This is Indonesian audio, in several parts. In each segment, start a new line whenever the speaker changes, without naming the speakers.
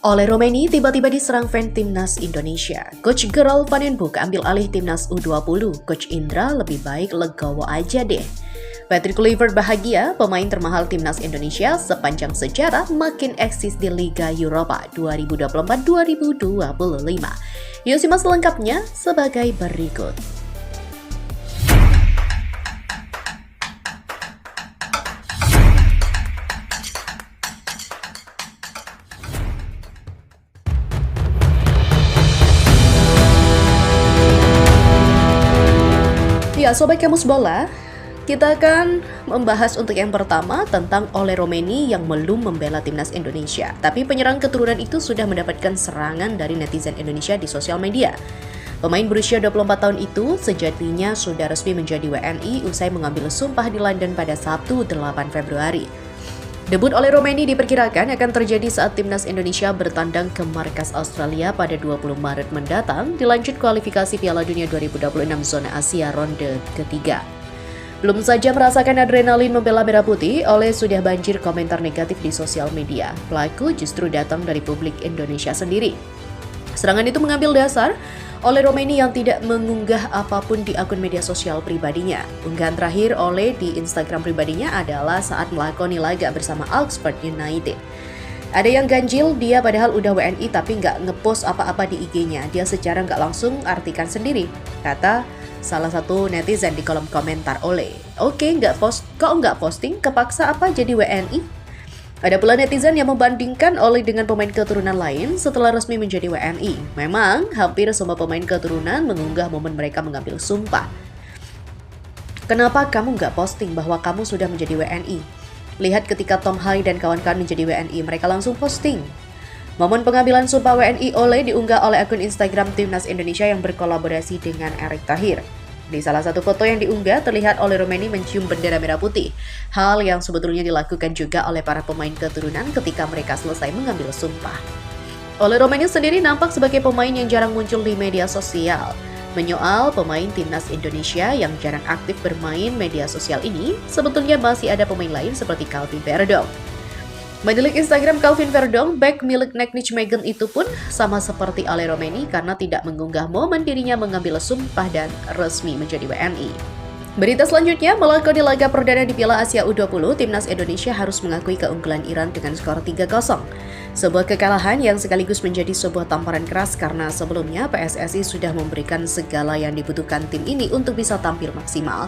Oleh Romeni tiba-tiba diserang fan timnas Indonesia. Coach Gerald Van den Boek ambil alih timnas U20. Coach Indra lebih baik legowo aja deh. Patrick Kluivert bahagia, pemain termahal timnas Indonesia sepanjang sejarah makin eksis di Liga Eropa 2024-2025. Yuk simak selengkapnya sebagai berikut. Ya, Sobat Kamus Bola, kita akan membahas untuk yang pertama tentang Oleh Romeni yang belum membela timnas Indonesia. Tapi penyerang keturunan itu sudah mendapatkan serangan dari netizen Indonesia di sosial media. Pemain berusia 24 tahun itu sejatinya sudah resmi menjadi WNI usai mengambil sumpah di London pada Sabtu 8 Februari. Debut Oleh Romeni diperkirakan akan terjadi saat timnas Indonesia bertandang ke markas Australia pada 20 Maret mendatang dilanjut kualifikasi Piala Dunia 2026 zona Asia ronde ketiga. Belum saja merasakan adrenalin membela Merah Putih, Oleh sudah banjir komentar negatif di sosial media. Pelaku justru datang dari publik Indonesia sendiri. Serangan itu mengambil dasar Oleh Romeni yang tidak mengunggah apapun di akun media sosial pribadinya. Unggahan terakhir Oleh di Instagram pribadinya adalah saat melakoni laga bersama Oxford United. Ada yang ganjil, dia padahal udah WNI tapi nggak ngepost apa-apa di IG-nya. Dia secara nggak langsung artikan sendiri, kata salah satu netizen di kolom komentar Oleh. Oke, kok nggak posting? Kepaksa apa jadi WNI? Ada pula netizen yang membandingkan Oleh dengan pemain keturunan lain setelah resmi menjadi WNI. Memang, hampir semua pemain keturunan mengunggah momen mereka mengambil sumpah. Kenapa kamu nggak posting bahwa kamu sudah menjadi WNI? Lihat ketika Tom Hai dan kawan-kawan menjadi WNI, mereka langsung posting. Momen pengambilan sumpah WNI Oleh diunggah oleh akun Instagram Timnas Indonesia yang berkolaborasi dengan Erick Thohir. Di salah satu foto yang diunggah, terlihat Oleh Romeni mencium bendera merah putih. Hal yang sebetulnya dilakukan juga oleh para pemain keturunan ketika mereka selesai mengambil sumpah. Oleh Romeni sendiri nampak sebagai pemain yang jarang muncul di media sosial. Menyoal pemain timnas Indonesia yang jarang aktif bermain media sosial ini, sebetulnya masih ada pemain lain seperti Calvin Verdong. Menilik Instagram Calvin Verdong, bek milik Nijmegen itu pun sama seperti Oleh Romeni karena tidak mengunggah momen dirinya mengambil sumpah dan resmi menjadi WNI. Berita selanjutnya, melakoni laga perdana di Piala Asia U20, timnas Indonesia harus mengakui keunggulan Iran dengan skor 3-0. Sebuah kekalahan yang sekaligus menjadi sebuah tamparan keras karena sebelumnya PSSI sudah memberikan segala yang dibutuhkan tim ini untuk bisa tampil maksimal.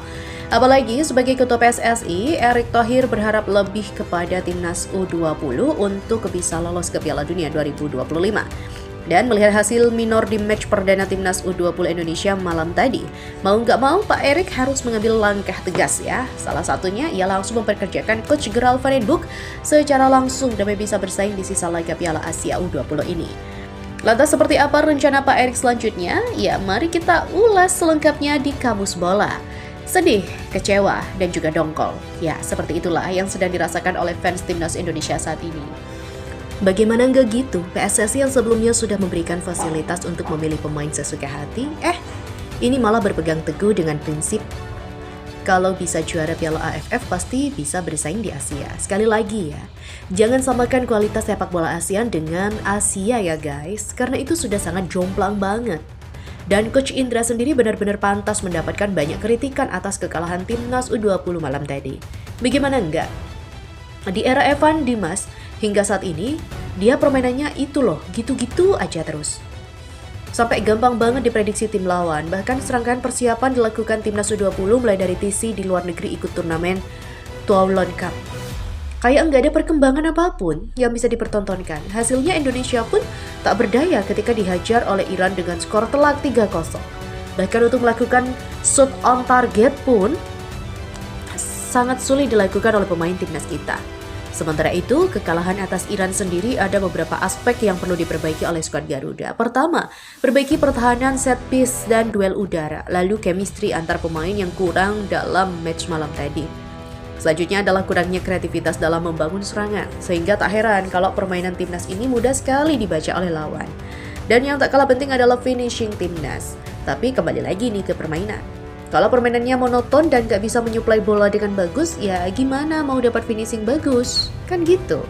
Apalagi sebagai ketua PSSI, Erick Thohir berharap lebih kepada timnas U20 untuk bisa lolos ke Piala Dunia 2025. Dan melihat hasil minor di match perdana timnas U20 Indonesia malam tadi, mau nggak mau Pak Erick harus mengambil langkah tegas ya. Salah satunya ia langsung memperkerjakan Coach Gerald Van den Boek secara langsung demi bisa bersaing di sisa laga Piala Asia U20 ini. Lantas seperti apa rencana Pak Erick selanjutnya? Ya mari kita ulas selengkapnya di Kamus Bola. Sedih, kecewa, dan juga dongkol. Ya seperti itulah yang sedang dirasakan oleh fans timnas Indonesia saat ini. Bagaimana nggak gitu, PSSI yang sebelumnya sudah memberikan fasilitas untuk memilih pemain sesuka hati, ini malah berpegang teguh dengan prinsip kalau bisa juara Piala AFF pasti bisa bersaing di Asia. Sekali lagi ya, jangan samakan kualitas sepak bola ASEAN dengan Asia ya guys, karena itu sudah sangat jomplang banget. Dan Coach Indra sendiri benar-benar pantas mendapatkan banyak kritikan atas kekalahan timnas U20 malam tadi. Bagaimana enggak? Di era Evan Dimas, hingga saat ini, dia permainannya itu loh, gitu-gitu aja terus. Sampai gampang banget diprediksi tim lawan, bahkan serangkaian persiapan dilakukan timnas U20 mulai dari TC di luar negeri ikut turnamen Toulon Cup. Kayak nggak ada perkembangan apapun yang bisa dipertontonkan. Hasilnya Indonesia pun tak berdaya ketika dihajar oleh Iran dengan skor telak 3-0. Bahkan untuk melakukan shoot on target pun sangat sulit dilakukan oleh pemain timnas kita. Sementara itu, kekalahan atas Iran sendiri ada beberapa aspek yang perlu diperbaiki oleh skuad Garuda. Pertama, perbaiki pertahanan set piece dan duel udara, lalu chemistry antar pemain yang kurang dalam match malam tadi. Selanjutnya adalah kurangnya kreativitas dalam membangun serangan, sehingga tak heran kalau permainan timnas ini mudah sekali dibaca oleh lawan. Dan yang tak kalah penting adalah finishing timnas. Tapi kembali lagi nih ke permainan. Kalau permainannya monoton dan gak bisa menyuplai bola dengan bagus, ya gimana mau dapat finishing bagus? Kan gitu.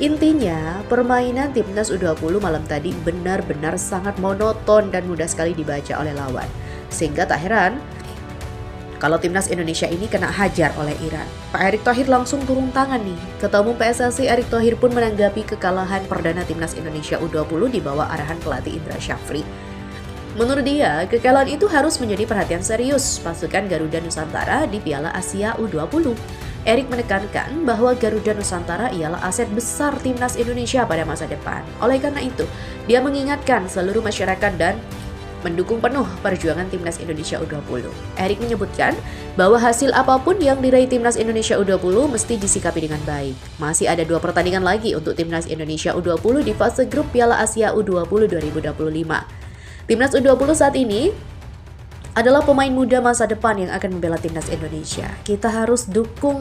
Intinya, permainan timnas U20 malam tadi benar-benar sangat monoton dan mudah sekali dibaca oleh lawan. Sehingga tak heran kalau timnas Indonesia ini kena hajar oleh Iran. Pak Erick Thohir langsung turun tangan nih. Ketua Umum PSSI Erick Thohir pun menanggapi kekalahan perdana timnas Indonesia U20 di bawah arahan pelatih Indra Syafri. Menurut dia, kekalahan itu harus menjadi perhatian serius pasukan Garuda Nusantara di Piala Asia U20. Erick menekankan bahwa Garuda Nusantara ialah aset besar timnas Indonesia pada masa depan. Oleh karena itu, dia mengingatkan seluruh masyarakat dan mendukung penuh perjuangan timnas Indonesia U20. Erick menyebutkan bahwa hasil apapun yang diraih timnas Indonesia U20 mesti disikapi dengan baik. Masih ada 2 pertandingan lagi untuk timnas Indonesia U20 di fase grup Piala Asia U20 2025. Timnas U20 saat ini adalah pemain muda masa depan yang akan membela timnas Indonesia. Kita harus dukung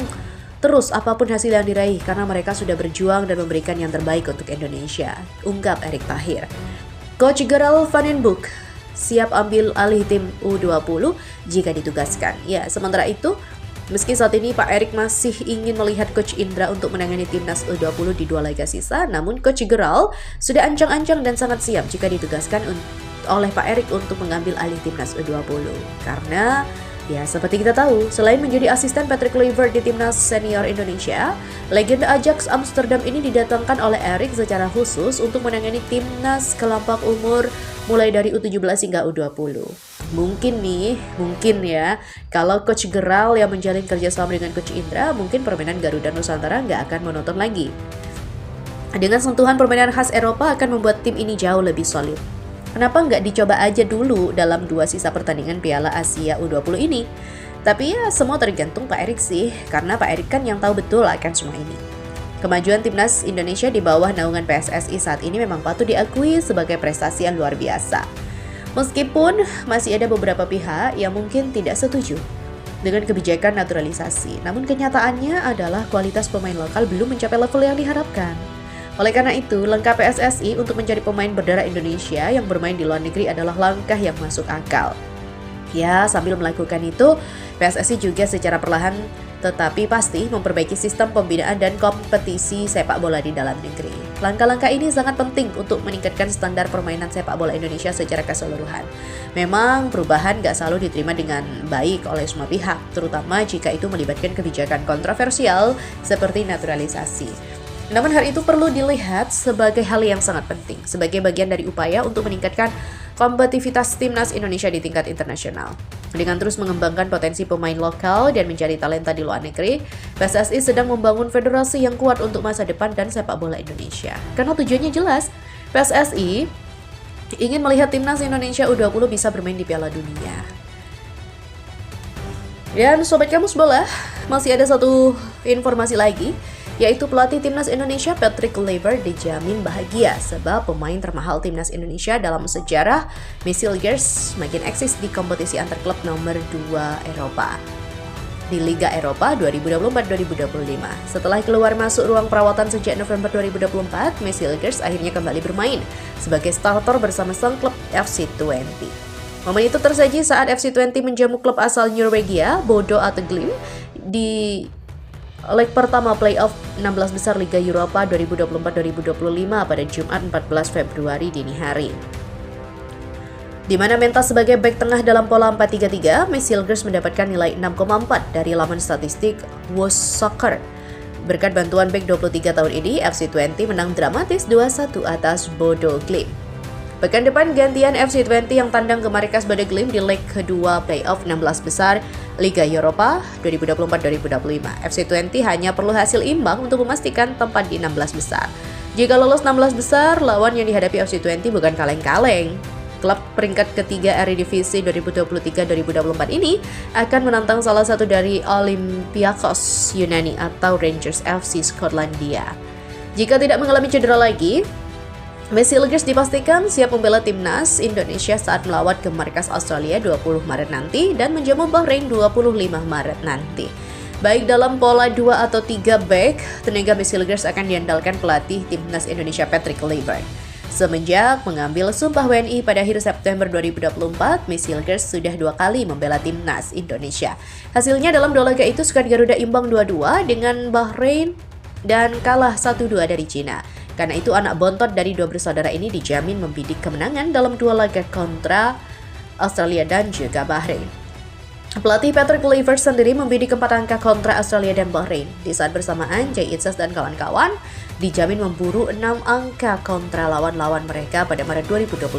terus apapun hasil yang diraih karena mereka sudah berjuang dan memberikan yang terbaik untuk Indonesia, ungkap Erick Thohir. Coach Gerald Van den Boek siap ambil alih tim U20 jika ditugaskan. Ya, sementara itu, meski saat ini Pak Erick masih ingin melihat Coach Indra untuk menangani timnas U20 di 2 laga sisa, namun Coach Gerald sudah ancang-ancang dan sangat siap jika ditugaskan oleh Pak Erick untuk mengambil alih timnas U20. Karena ya seperti kita tahu, selain menjadi asisten Patrick Kluivert di timnas senior Indonesia, legenda Ajax Amsterdam ini didatangkan oleh Erick secara khusus untuk menangani timnas kelompok umur mulai dari U17 hingga U20. Mungkin ya, kalau Coach Gerald yang menjalin kerjasama dengan Coach Indra, mungkin permainan Garuda Nusantara nggak akan monoton lagi. Dengan sentuhan permainan khas Eropa akan membuat tim ini jauh lebih solid. Kenapa nggak dicoba aja dulu dalam 2 sisa pertandingan Piala Asia U20 ini? Tapi ya semua tergantung Pak Erick sih, karena Pak Erick kan yang tahu betul akan semua ini. Kemajuan timnas Indonesia di bawah naungan PSSI saat ini memang patut diakui sebagai prestasi yang luar biasa. Meskipun masih ada beberapa pihak yang mungkin tidak setuju dengan kebijakan naturalisasi, namun kenyataannya adalah kualitas pemain lokal belum mencapai level yang diharapkan. Oleh karena itu, langkah PSSI untuk mencari pemain berdarah Indonesia yang bermain di luar negeri adalah langkah yang masuk akal. Ya, sambil melakukan itu, PSSI juga secara perlahan tetapi pasti memperbaiki sistem pembinaan dan kompetisi sepak bola di dalam negeri. Langkah-langkah ini sangat penting untuk meningkatkan standar permainan sepak bola Indonesia secara keseluruhan. Memang perubahan gak selalu diterima dengan baik oleh semua pihak, terutama jika itu melibatkan kebijakan kontroversial seperti naturalisasi. Namun hal itu perlu dilihat sebagai hal yang sangat penting, sebagai bagian dari upaya untuk meningkatkan kompetitivitas timnas Indonesia di tingkat internasional. Dengan terus mengembangkan potensi pemain lokal dan mencari talenta di luar negeri, PSSI sedang membangun federasi yang kuat untuk masa depan dan sepak bola Indonesia. Karena tujuannya jelas, PSSI ingin melihat timnas Indonesia U20 bisa bermain di Piala Dunia. Dan Sobat Kamus Bola, masih ada satu informasi lagi, yaitu pelatih timnas Indonesia Patrick Kluivert dijamin bahagia sebab pemain termahal timnas Indonesia dalam sejarah, Michel Gers, makin eksis di kompetisi antar klub nomor 2 Eropa di Liga Eropa 2024-2025. Setelah keluar masuk ruang perawatan sejak November 2024, Michel Gers akhirnya kembali bermain sebagai starter bersama sang klub FC Twente. Momen itu tersaji saat FC Twente menjamu klub asal Norwegia, Bodo Glimt, di leg pertama playoff 16 besar Liga Eropa 2024-2025 pada Jumat 14 Februari dini hari. Di mana mentas sebagai bek tengah dalam pola 4-3-3, Michel Gers mendapatkan nilai 6,4 dari laman statistik Woz Soccer. Berkat bantuan bek 23 tahun ini, FC Twente menang dramatis 2-1 atas Bodo Glimt. Pekan depan gantian FC Twente yang tandang ke markas Bodo Glimt di leg kedua playoff 16 besar Liga Eropa 2024-2025. FC Twente hanya perlu hasil imbang untuk memastikan tempat di 16 besar. Jika lolos 16 besar, lawan yang dihadapi FC Twente bukan kaleng-kaleng. Klub peringkat ketiga Eredivisie 2023-2024 ini akan menantang salah satu dari Olympiakos Yunani atau Rangers FC Skotlandia. Jika tidak mengalami cedera lagi, Michel Gers dipastikan siap membela timnas Indonesia saat melawat ke markas Australia 20 Maret nanti dan menjamu Bahrain 25 Maret nanti. Baik dalam pola 2 atau 3 back, tenaga Michel Gers akan diandalkan pelatih timnas Indonesia Patrick Kluivert. Semenjak mengambil sumpah WNI pada akhir September 2024, Michel Gers sudah 2 kali membela timnas Indonesia. Hasilnya dalam 2 laga itu skuad Garuda imbang 2-2 dengan Bahrain dan kalah 1-2 dari Cina. Karena itu anak bontot dari dua bersaudara ini dijamin membidik kemenangan dalam dua laga kontra Australia dan juga Bahrain. Pelatih Patrick Kluivert sendiri membidik 4 angka kontra Australia dan Bahrain. Di saat bersamaan, Jay Itzes dan kawan-kawan dijamin memburu 6 angka kontra lawan-lawan mereka pada Maret 2025.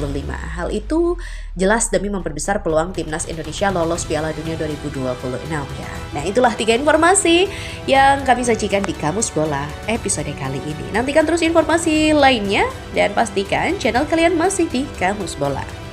Hal itu jelas demi memperbesar peluang timnas Indonesia lolos Piala Dunia 2026 ya. Nah, itulah 3 informasi yang kami sajikan di Kamus Bola episode kali ini. Nantikan terus informasi lainnya dan pastikan channel kalian masih di Kamus Bola.